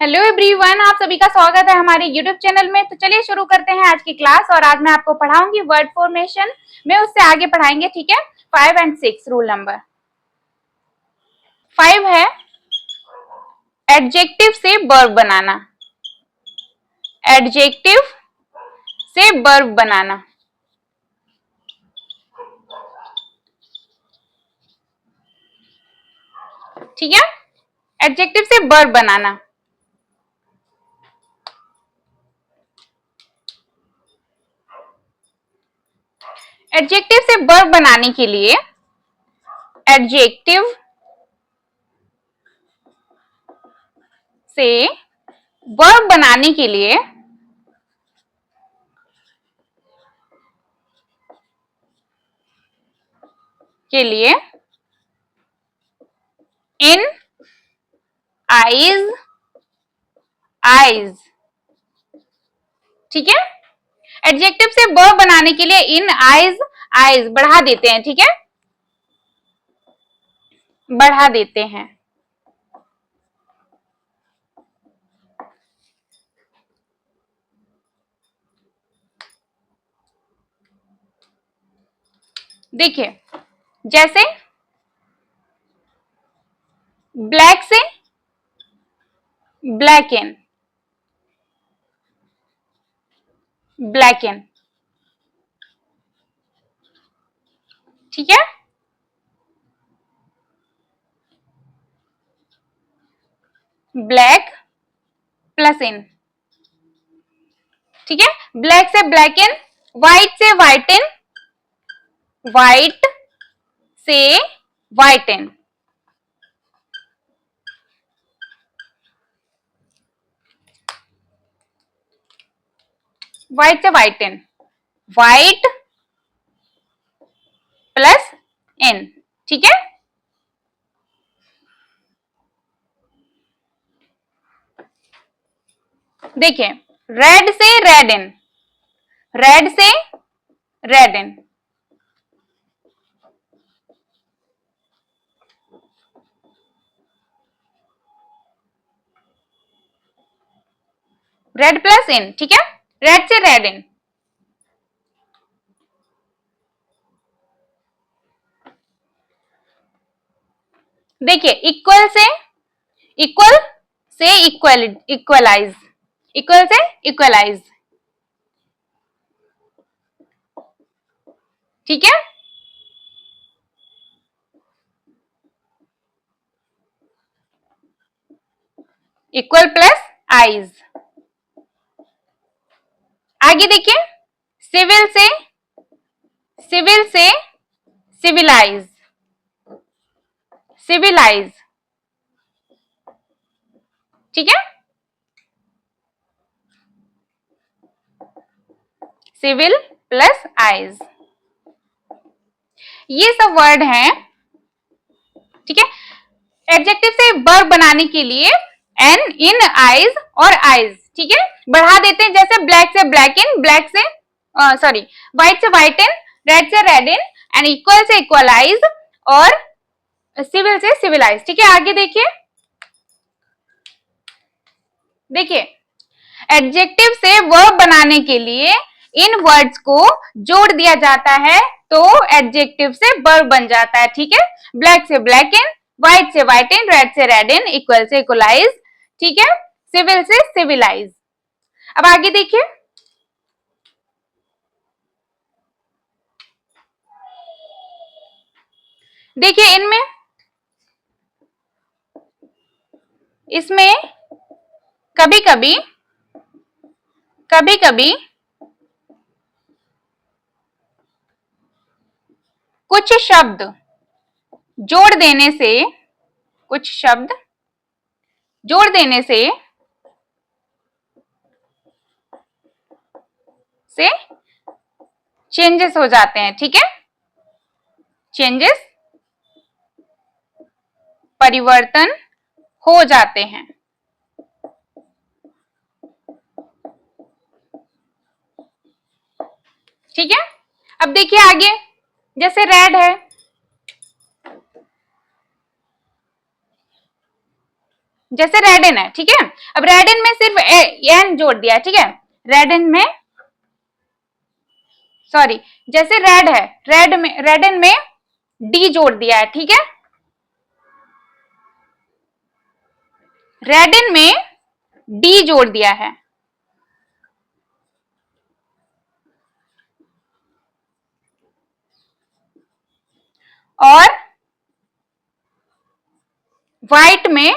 Hello everyone, आप सभी का स्वागत है हमारे यूट्यूब चैनल में। तो चलिए शुरू करते हैं आज की क्लास। और आज मैं आपको पढ़ाऊंगी वर्ड फॉर्मेशन में, उससे आगे पढ़ाएंगे, ठीक है। 5 एंड 6 रूल नंबर 5 है एडजेक्टिव से वर्ब बनाना। एडजेक्टिव से वर्ब बनाना, ठीक है। एडजेक्टिव से वर्ब बनाना। एडजेक्टिव से वर्ब बनाने के लिए एडजेक्टिव से वर्ब बनाने के लिए इन आइज आइज, ठीक है। एडजेक्टिव से वर्ब बनाने के लिए इन आइज आइज बढ़ा देते हैं, ठीक है, बढ़ा देते हैं। देखिए, जैसे ब्लैक से ब्लैकन, ब्लैकन, ठीक है। ब्लैक प्लस इन, ठीक है। ब्लैक से ब्लैकन, व्हाइट से व्हाइटन, व्हाइट से व्हाइटन, व्हाइट से व्हाइटन, व्हाइट प्लस इन, ठीक है। देखिए, रेड से रेडन, रेड से रेडन, रेड प्लस इन, ठीक है। रेड से रेडन। देखिए, इक्वल से इक्वलाइज, इक्वल से इक्वलाइज, ठीक है। Equal plus eyes. आगे देखिए, सिविल से सिविलाइज, सिविलाइज, ठीक है। सिविल प्लस आइज, ये सब वर्ड हैं, ठीक है। एडजेक्टिव से वर्ब बनाने के लिए एन, इन, आइज और आइज, ठीक है, बढ़ा देते हैं। जैसे ब्लैक से ब्लैकन, ब्लैक से सॉरी व्हाइट से व्हाइटन, रेड से रेडन, एंड इक्वल से इक्वलाइज और सिविल से सिविलाइज, ठीक है। आगे देखिए, देखिए एडजेक्टिव से वर्ब बनाने के लिए इन वर्ड्स को जोड़ दिया जाता है तो एडजेक्टिव से वर्ब बन जाता है, ठीक है। ब्लैक से ब्लैकन, व्हाइट से व्हाइटन, रेड से रेडन, इक्वल से इक्वलाइज, ठीक है, सिविल से सिविलाइज। अब आगे देखिए, देखिए इनमें, इसमें कभी कभी कभी कभी कुछ शब्द जोड़ देने से, कुछ शब्द जोड़ देने से चेंजेस हो जाते हैं, ठीक है। चेंजेस, परिवर्तन हो जाते हैं, ठीक है। अब देखिए आगे, जैसे रेड है, जैसे रेडिन है, ठीक है। अब रेडिन में सिर्फ एन जोड़ दिया है, ठीक है। रेडिन में, सॉरी, जैसे रेड है, रेडिन में डी जोड़ दिया है, ठीक है। रेडिन में डी जोड़ दिया है। और व्हाइट में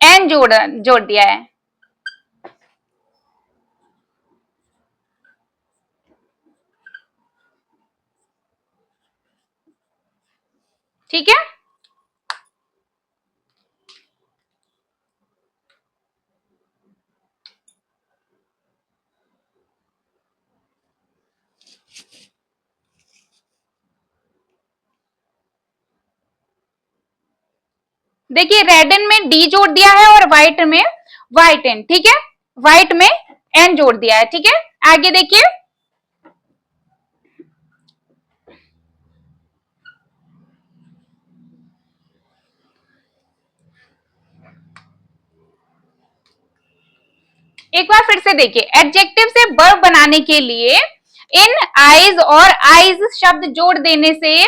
एन जोड़ दिया है। ठीक है। देखिए रेडिन में डी जोड़ दिया है और व्हाइट में व्हाइट एन, ठीक है। व्हाइट में एन जोड़ दिया है, ठीक है। आगे देखिए, एक बार फिर से देखिए, एडजेक्टिव से वर्ब बनाने के लिए इन, आइज और आइज शब्द जोड़ देने से,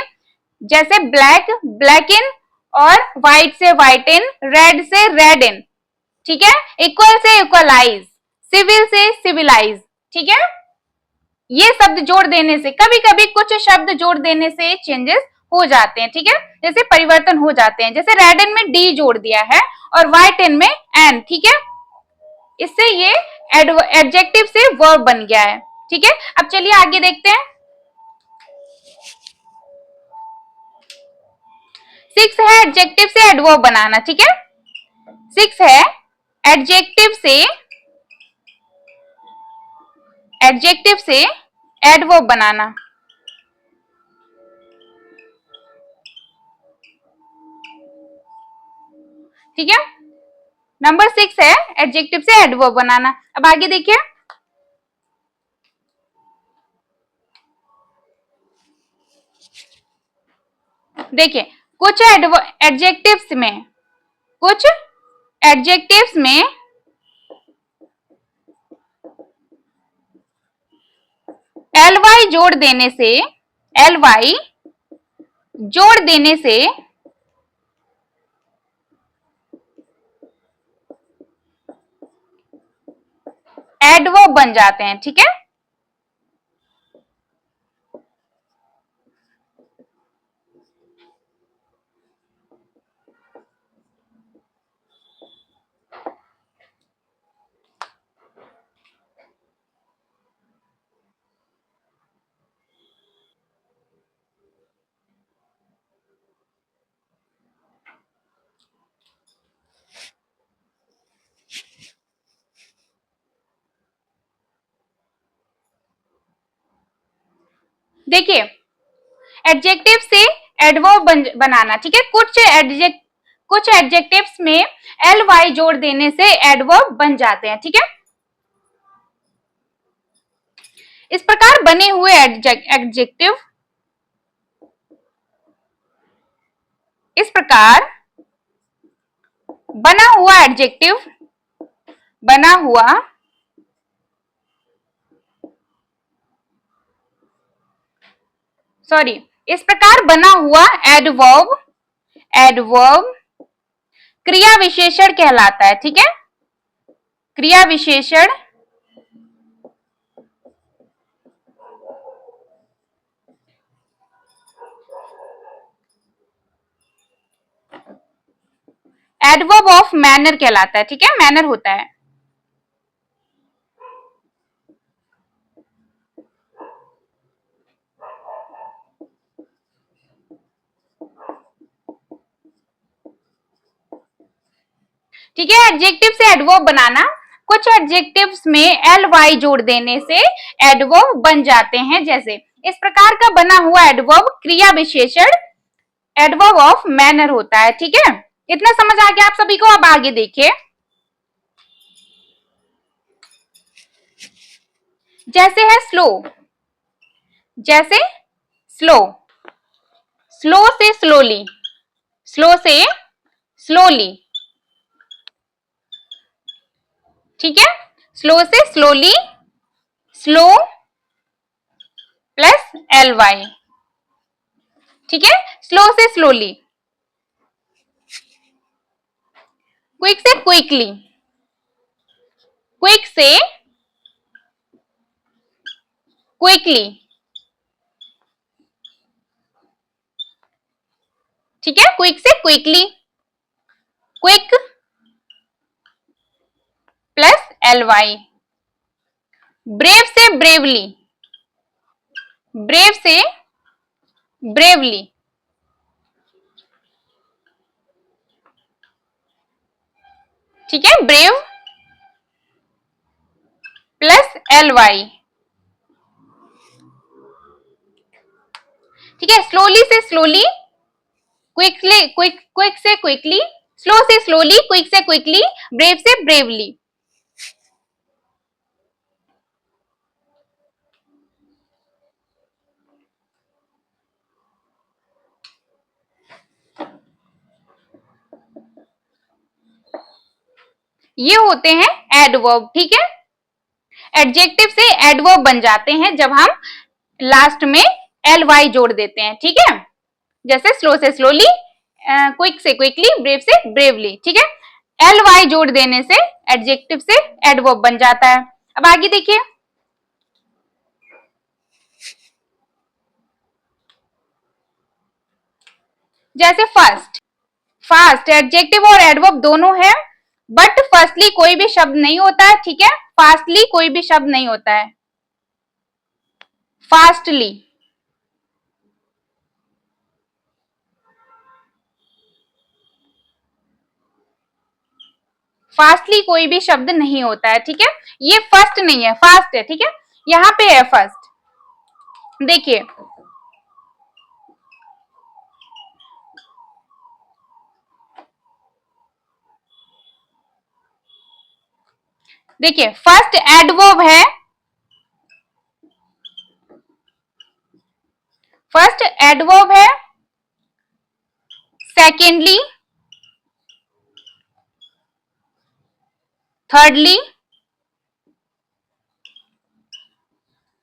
जैसे ब्लैक, ब्लैक इन, और व्हाइट से व्हाइट इन, रेड से रेड इन, ठीक है। इक्वल से इक्वलाइज, सिविल से सिविलाइज, ठीक है। ये शब्द जोड़ देने से, कभी कभी कुछ शब्द जोड़ देने से चेंजेस हो जाते हैं, ठीक है। जैसे परिवर्तन हो जाते हैं, जैसे रेड इन में डी जोड़ दिया है और व्हाइट इन में एन, ठीक है। इससे ये एडजेक्टिव से वर्ब बन गया है, ठीक है। अब चलिए आगे देखते हैं। 6 है एडजेक्टिव से एडवर्ब बनाना, ठीक है। 6 है एडजेक्टिव से एडवर्ब बनाना, ठीक है। नंबर 6 है एडजेक्टिव से एडवर्ब बनाना। अब आगे देखिए, देखिए कुछ एडजेक्टिव्स में ly जोड़ देने से एडवर्ब बन जाते हैं, ठीक है। देखिए एडजेक्टिव से एडवर्ब बनाना, ठीक है। कुछ एडजेक्टिव्स में ly जोड़ देने से एडवर्ब बन जाते हैं, ठीक है। इस प्रकार बने हुए एडजेक्टिव, इस प्रकार बना हुआ एडजेक्टिव, इस प्रकार बना हुआ एडवर्ब क्रिया विशेषण कहलाता है, ठीक है। क्रिया विशेषण एडवर्ब ऑफ मैनर कहलाता है, ठीक है। मैनर होता है। ठीक है, एडजेक्टिव से एडवर्ब बनाना, कुछ एडजेक्टिव्स में ly जोड़ देने से एडवर्ब बन जाते हैं, जैसे इस प्रकार का बना हुआ एडवर्ब क्रिया विशेषण एडवर्ब ऑफ मैनर होता है, ठीक है। इतना समझ आ गया आप सभी को। अब आगे देखिए, जैसे है स्लो, जैसे स्लो, स्लो से स्लोली, स्लो से स्लोली, ठीक है, स्लो से slowly, slow plus L Y, ठीक है, स्लो से स्लोली। क्विक से क्विकली, क्विक से क्विकली, ठीक है, क्विक से quickly, quick plus L Y. Brave से ब्रेवली, ब्रेव से ब्रेवली, ठीक है, ब्रेव प्लस एल वाई, ठीक है, स्लोली से स्लोली, क्विकली, क्विक से क्विकली, स्लो से स्लोली, क्विक से क्विकली, ब्रेव से ब्रेवली। ये होते हैं एडवर्ब, ठीक है। एडजेक्टिव से एडवर्ब बन जाते हैं जब हम लास्ट में एल वाई जोड़ देते हैं, ठीक है। जैसे स्लो से स्लोली, क्विक से क्विकली, ब्रेव से ब्रेवली, ठीक है। एल वाई जोड़ देने से एडजेक्टिव से एडवर्ब बन जाता है। अब आगे देखिए, जैसे फर्स्ट, फास्ट एडजेक्टिव और एडवर्ब दोनों है, बट फर्स्टली कोई भी शब्द नहीं होता है, ठीक है, फास्टली कोई भी शब्द नहीं होता है। फास्टली, फास्टली कोई भी शब्द नहीं होता है, ठीक है। ये फर्स्ट नहीं है, फास्ट है, ठीक है, यहां पे है फर्स्ट। देखिए, देखिए फर्स्ट एडवर्ब है, फर्स्ट एडवर्ब है, सेकेंडली, थर्डली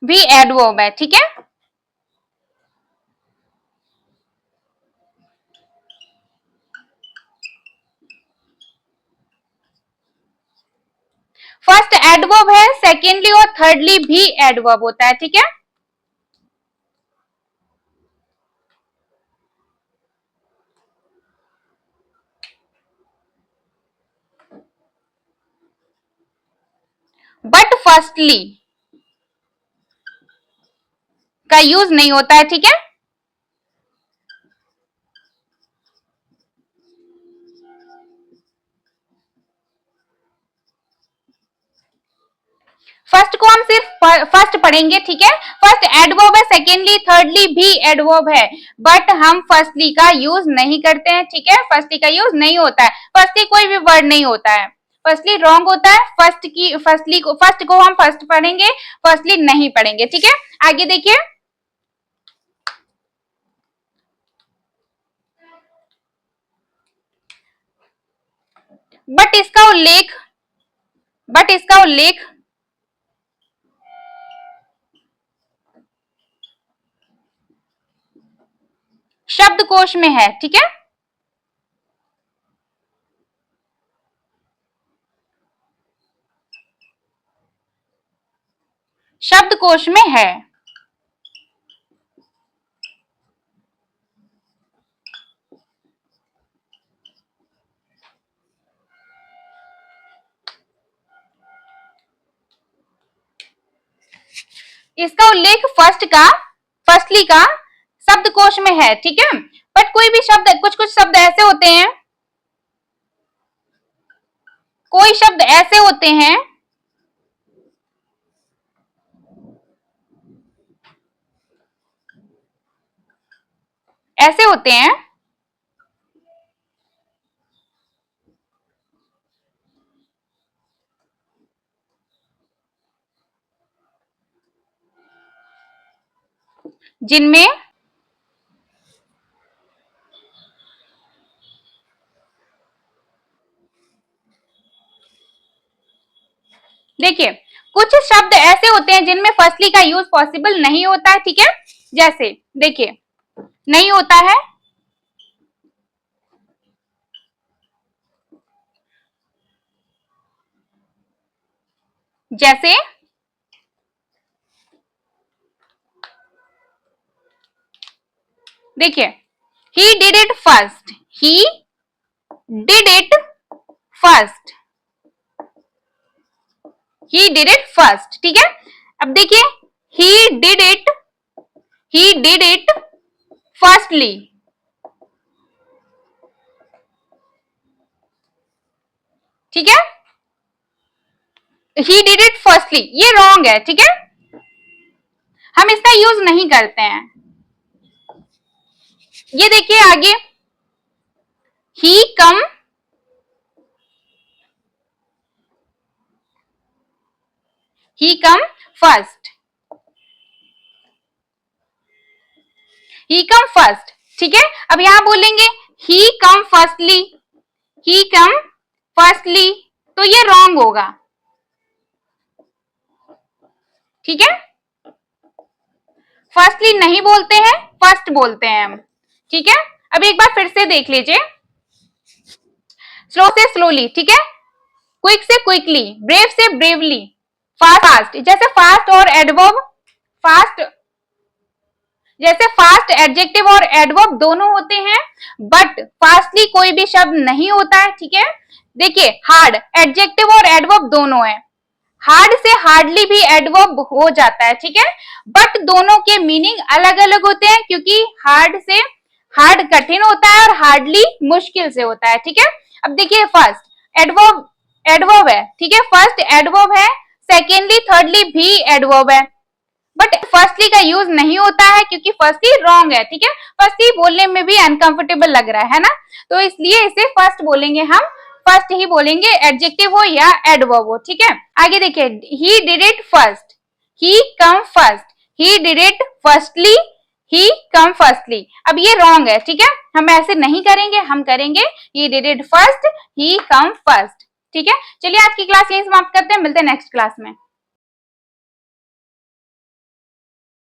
भी एडवर्ब है, ठीक है। फर्स्ट एडवर्ब है, सेकेंडली और थर्डली भी एडवर्ब होता है, ठीक है। बट फर्स्टली का यूज नहीं होता है, ठीक है। फर्स्ट को हम सिर्फ फर्स्ट पढ़ेंगे, ठीक है। फर्स्ट एडवर्ब है, सेकेंडली थर्डली भी एडवर्ब है, बट हम फर्स्टली का यूज नहीं करते हैं, ठीक है। फर्स्टली का यूज नहीं होता है, फर्स्टली कोई भी वर्ड नहीं होता है, फर्स्टली रॉन्ग होता है। फर्स्ट को हम फर्स्ट पढ़ेंगे, फर्स्टली नहीं पढ़ेंगे, ठीक है। आगे देखिए, बट इसका उल्लेख, बट इसका उल्लेख शब्दकोश में है, ठीक है। शब्दकोश में है। इसका उल्लेख फर्स्टली का शब्दकोश में है, ठीक है। बट कोई भी शब्द, कुछ कुछ शब्द ऐसे होते हैं, कोई शब्द ऐसे होते हैं ऐसे होते हैं जिनमें देखिए कुछ शब्द ऐसे होते हैं जिनमें फर्स्टली का यूज पॉसिबल नहीं होता है, ठीक है। जैसे देखिए नहीं होता है, जैसे देखिए he did it first, he did it first, he did it first, ठीक है। अब देखिए ही डिड इट फर्स्टली, ठीक है। ही डिड इट फर्स्टली ये रॉन्ग है, ठीक है, हम इसका यूज नहीं करते हैं। ये देखिए आगे ही कम फर्स्ट, ही कम फर्स्ट, ठीक है। अब यहां बोलेंगे ही कम फर्स्टली, ही कम फर्स्टली, तो ये रॉन्ग होगा, ठीक है। फर्स्टली नहीं बोलते हैं, फर्स्ट बोलते हैं हम, ठीक है। अब एक बार फिर से देख लीजिए, स्लो से स्लोली, ठीक है, क्विक से क्विकली, ब्रेव से ब्रेवली, फास्ट फास्ट, जैसे फास्ट और एडवर्ब, फास्ट जैसे फास्ट एडजेक्टिव और एडवर्ब दोनों होते हैं, बट फास्टली कोई भी शब्द नहीं होता है, ठीक है। देखिए हार्ड एडजेक्टिव और एडवर्ब दोनों है, हार्ड से हार्डली भी एडवर्ब हो जाता है, ठीक है, बट दोनों के मीनिंग अलग अलग होते हैं, क्योंकि हार्ड से हार्ड कठिन होता है और हार्डली मुश्किल से होता है, ठीक है। अब देखिए फर्स्ट एडवर्ब है, ठीक है, फर्स्ट एडवर्ब है, सेकेंडली थर्डली भी एडवर्ब है, बट फर्स्टली का यूज नहीं होता है क्योंकि फर्स्टली रॉन्ग है, ठीक है। फर्स्टली बोलने में भी अनकंफर्टेबल लग रहा है ना, तो इसलिए इसे फर्स्ट बोलेंगे हम, फर्स्ट ही बोलेंगे, एडजेक्टिव हो या एडवर्ब हो, ठीक है। आगे देखिए he did it first, he come first, he did it firstly, he come firstly. अब ये रॉन्ग है, ठीक है, हम ऐसे नहीं करेंगे, हम करेंगे he did it first, he come first, ठीक है। चलिए आज की क्लास यही समाप्त करते हैं, मिलते हैं नेक्स्ट क्लास में।